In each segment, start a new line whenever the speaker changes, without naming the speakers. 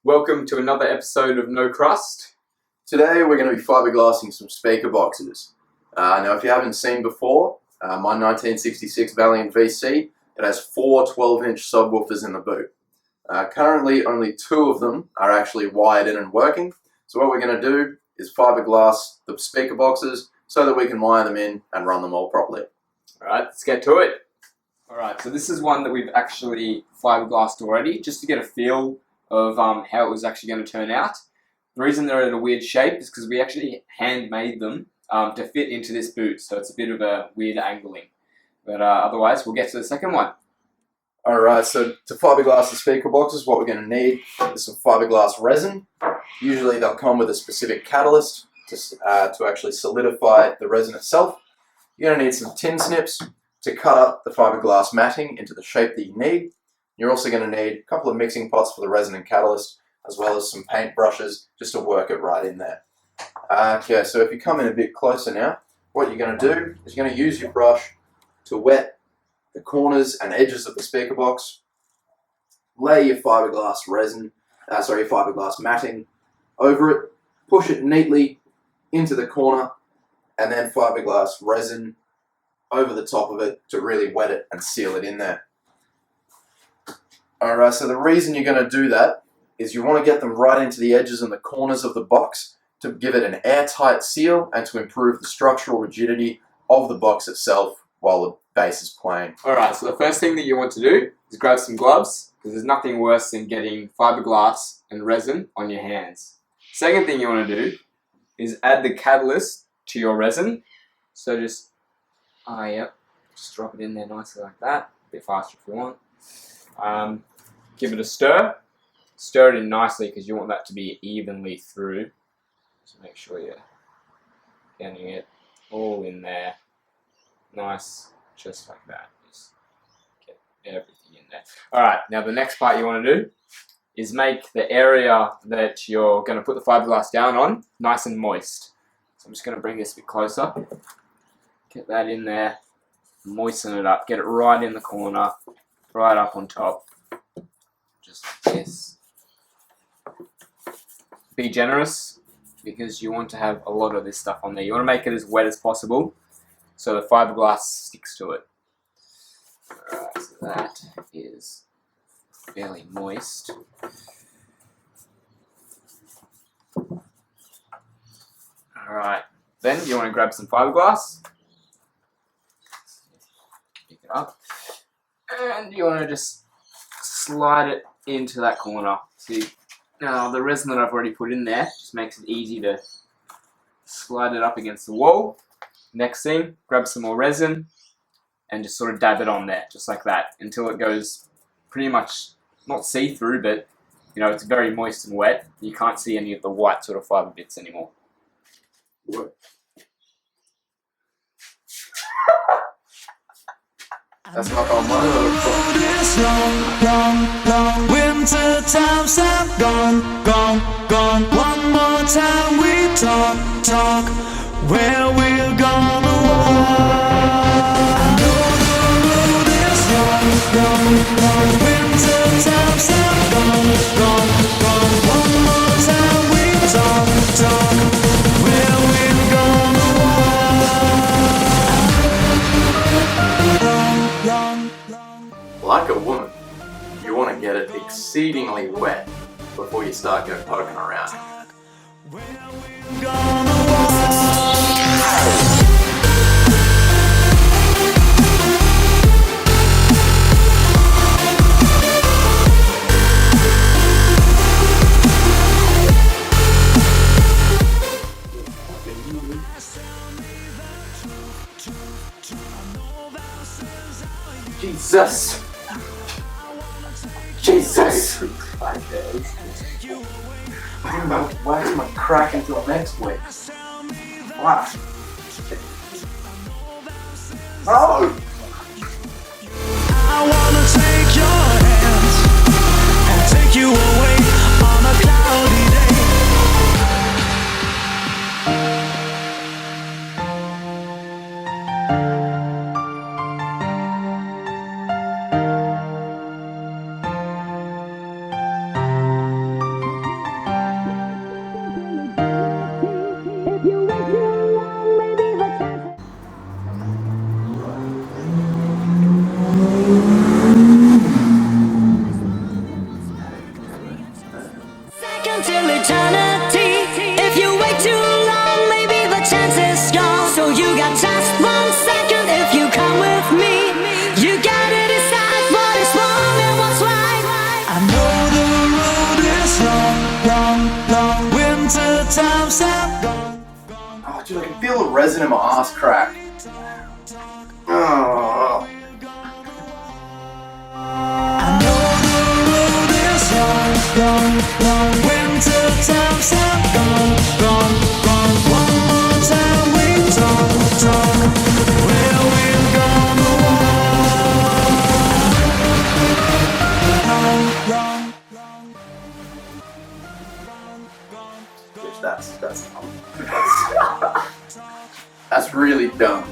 Welcome to another episode of No Crust.
Today we're going to be fiberglassing some speaker boxes. Now if you haven't seen before, my 1966 Valiant VC, it has 4 12-inch subwoofers in the boot. Currently only 2 of them are actually wired in and working, so what we're going to do is fiberglass the speaker boxes so that we can wire them in and run them all properly.
Alright, let's get to it. Alright, so this is one that we've actually fiberglassed already, just to get a feel of how it was actually going to turn out. The reason they're at a weird shape is because we actually handmade them to fit into this boot, so it's a bit of a weird angling. But otherwise, we'll get to the second one.
Alright, so to fiberglass the speaker boxes, what we're going to need is some fiberglass resin. Usually they'll come with a specific catalyst to actually solidify the resin itself. You're going to need some tin snips to cut up the fiberglass matting into the shape that you need. You're also going to need a couple of mixing pots for the resin and catalyst, as well as some paint brushes just to work it right in there. Okay, so if you come in a bit closer now, what you're going to do is you're going to use your brush to wet the corners and edges of the speaker box. Lay your fiberglass matting over it, push it neatly into the corner, and then fiberglass resin over the top of it to really wet it and seal it in there. Alright, so the reason you're going to do that is you want to get them right into the edges and the corners of the box to give it an airtight seal and to improve the structural rigidity of the box itself while the base is playing.
Alright, so the first thing that you want to do is grab some gloves, because there's nothing worse than getting fiberglass and resin on your hands. Second thing you want to do is add the catalyst to your resin. So just drop it in there nicely like that. A bit faster if you want. Give it a stir. Stir it in nicely because you want that to be evenly through. So make sure you're getting it all in there. Nice, just like that. Just get everything in there. Alright, now the next part you want to do is make the area that you're going to put the fiberglass down on nice and moist. So I'm just going to bring this a bit closer. Get that in there. Moisten it up. Get it right in the corner. Right up on top. Just like this. Be generous because you want to have a lot of this stuff on there. You want to make it as wet as possible so the fiberglass sticks to it. Alright, so that is fairly moist. Alright, then you want to grab some fiberglass. Pick it up. And you want to just slide it into that corner. See, now the resin that I've already put in there just makes it easy to slide it up against the wall. Next thing, grab some more resin and just sort of dab it on there, just like that, until it goes pretty much, not see-through, but you know, it's very moist and wet. You can't see any of the white sort of fiber bits anymore.
That's not on my little
This long winter times have gone. One more time we talk, where we're gonna walk. I know the road is long. Winter times have gone. One more time we talk, where we're gonna walk.
Like a woman, you want to get it exceedingly wet before you start going poking around. Jesus! Why am I crack until next week? Wow. No!
I wanna take your hands and take you away on a cloudy day. eternity. If you wait too long, maybe the chance is gone. So you got just 1 second if you come with me. You gotta decide what is wrong and what's right. I know the road is long, long, long. Winter time's out.
Oh, dude, I can feel the resin in my ass crack. Oh.
I know the road is long, long, long. Winter time's out. Gone, gone, gone. One more time we talk. Where we're gonna walk. Long, long.
Bitch, that's dumb. That's really dumb.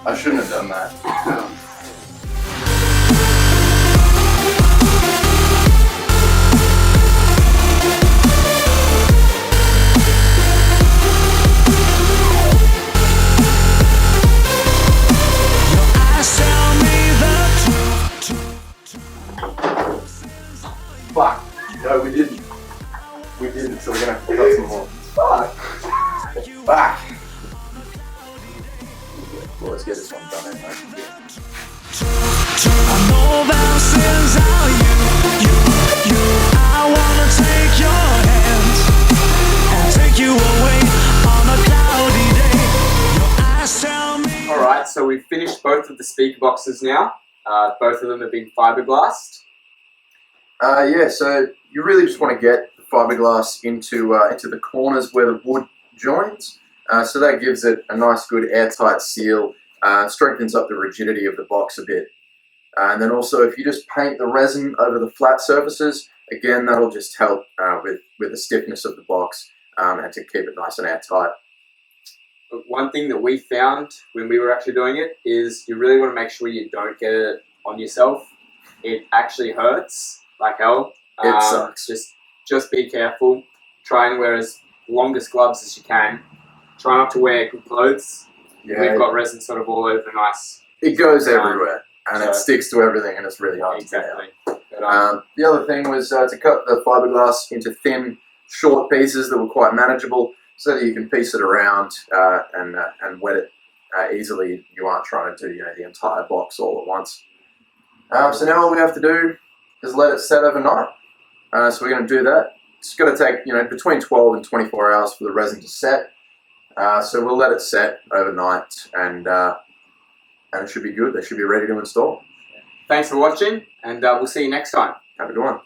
I shouldn't have done that. Fuck. No, we didn't. We didn't, so we're gonna have to cut some more. Fuck. Fuck. Well, let's get this one done anyway.
I know that sins are you. I wanna take your hands and take you away on a cloudy day. Your eyes tell me.
Alright, so we've finished both of the speaker boxes now. Both of them have been fiberglassed.
Yeah, so you really just want to get the fiberglass into the corners where the wood joins. So that gives it a nice, good airtight seal, strengthens up the rigidity of the box a bit. And then also, if you just paint the resin over the flat surfaces, again, that'll just help with the stiffness of the box and to keep it nice and airtight.
But one thing that we found when we were actually doing it is you really want to make sure you don't get it on yourself. It actually hurts like hell.
It sucks.
Just be careful. Try and wear as longest gloves as you can. Try not to wear good clothes.
Yeah,
We've got resin sort of all over the nice.
it goes everywhere, and it sticks to everything, and it's really hard to get out.
Exactly. But,
The other thing was to cut the fiberglass into thin, short pieces that were quite manageable, so that you can piece it around and wet it easily. You aren't trying to do the entire box all at once. So now all we have to do is let it set overnight. So we're going to do that. It's going to take between 12 and 24 hours for the resin to set. So we'll let it set overnight, and it should be good. They should be ready to install.
thanks for watching, and we'll see you next time.
Have a good one.